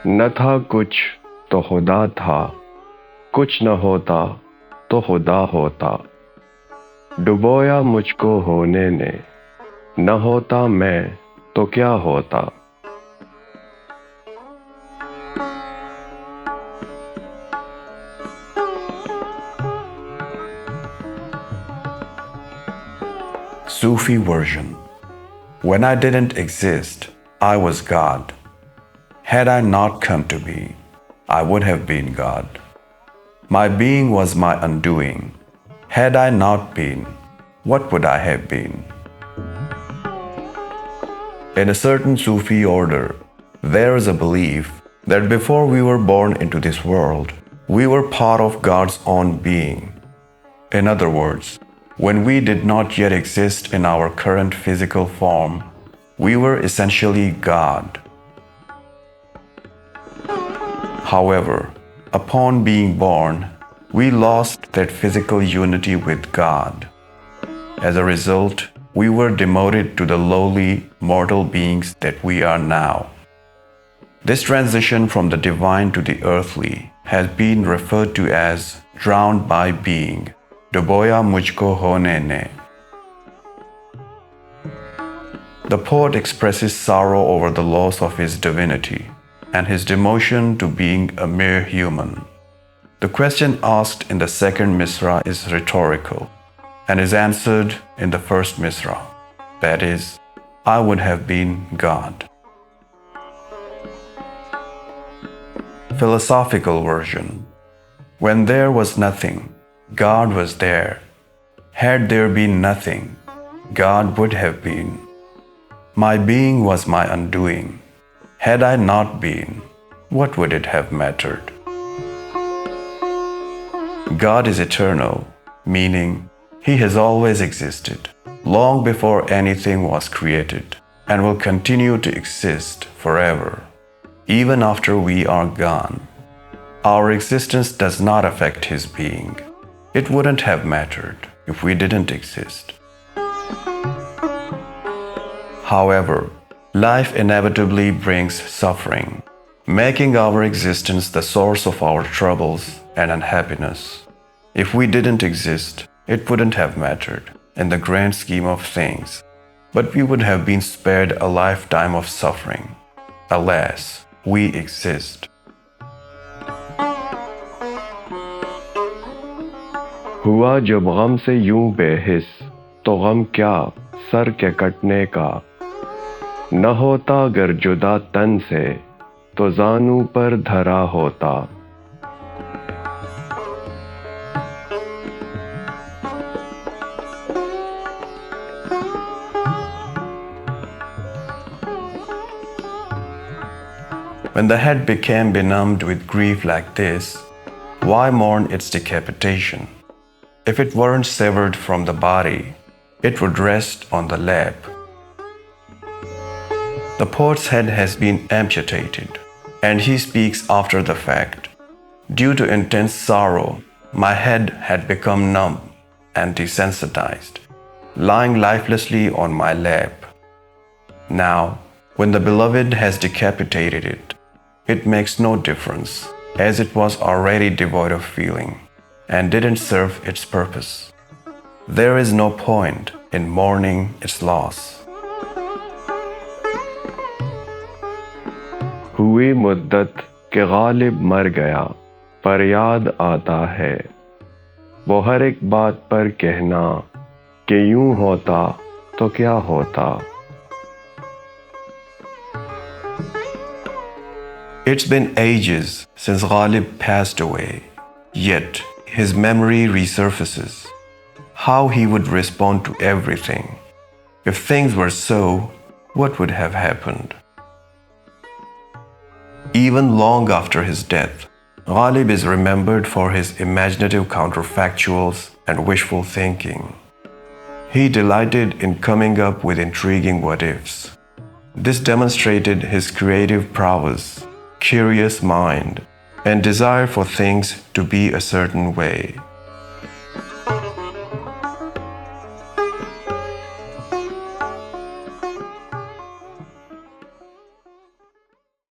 न था कुछ तो खुदा था, कुछ न होता तो खुदा होता। डुबोया मुझको होने ने, न होता मैं तो क्या होता। Sufi version. When I didn't exist, I was God. Had I not come to be, I would have been God. My being was my undoing. Had I not been, what would I have been? In a certain Sufi order, there is a belief that before we were born into this world, we were part of God's own being. In other words, when we did not yet exist in our current physical form, we were essentially God. However, upon being born, we lost that physical unity with God. As a result, we were demoted to the lowly, mortal beings that we are now. This transition from the divine to the earthly has been referred to as drowned by being. Duboyā मुझको होने ने. The poet expresses sorrow over the loss of his divinity and his demotion to being a mere human. The question asked in the second Misra is rhetorical and is answered in the first Misra. That is, I would have been God. Philosophical version. When there was nothing, God was there. Had there been nothing, God would have been. My being was my undoing. Had I not been, what would it have mattered? God is eternal, meaning He has always existed, long before anything was created, and will continue to exist forever, even after we are gone. Our existence does not affect His being. It wouldn't have mattered if we didn't exist. However, life inevitably brings suffering, making our existence the source of our troubles and unhappiness. If we didn't exist, it wouldn't have mattered in the grand scheme of things, but we would have been spared a lifetime of suffering. Alas, we exist. हुआ जब ग़म से यूं बेहिस, तो ग़म क्या sir के कटने का। न होता अगर जुदा तन से, तो zaanū पर dharā होता। When the head became benumbed with grief like this, why mourn its decapitation? If it weren't severed from the body, it would rest on the lap. The poet's head has been amputated, and he speaks after the fact. Due to intense sorrow, my head had become numb and desensitized, lying lifelessly on my lap. Now, when the beloved has decapitated it, it makes no difference, as it was already devoid of feeling and didn't serve its purpose. There is no point in mourning its loss. हुई मुद्दत के ग़ालिब मर गया, पर याद आता है। वो हर एक बात पर कहना कि यूं होता तो क्या होता। It's been ages since Ghalib passed away, yet his memory resurfaces. How he would respond to everything. If things were so, what would have happened? Even long after his death, Ghalib is remembered for his imaginative counterfactuals and wishful thinking. He delighted in coming up with intriguing what-ifs. This demonstrated his creative prowess, curious mind, and desire for things to be a certain way.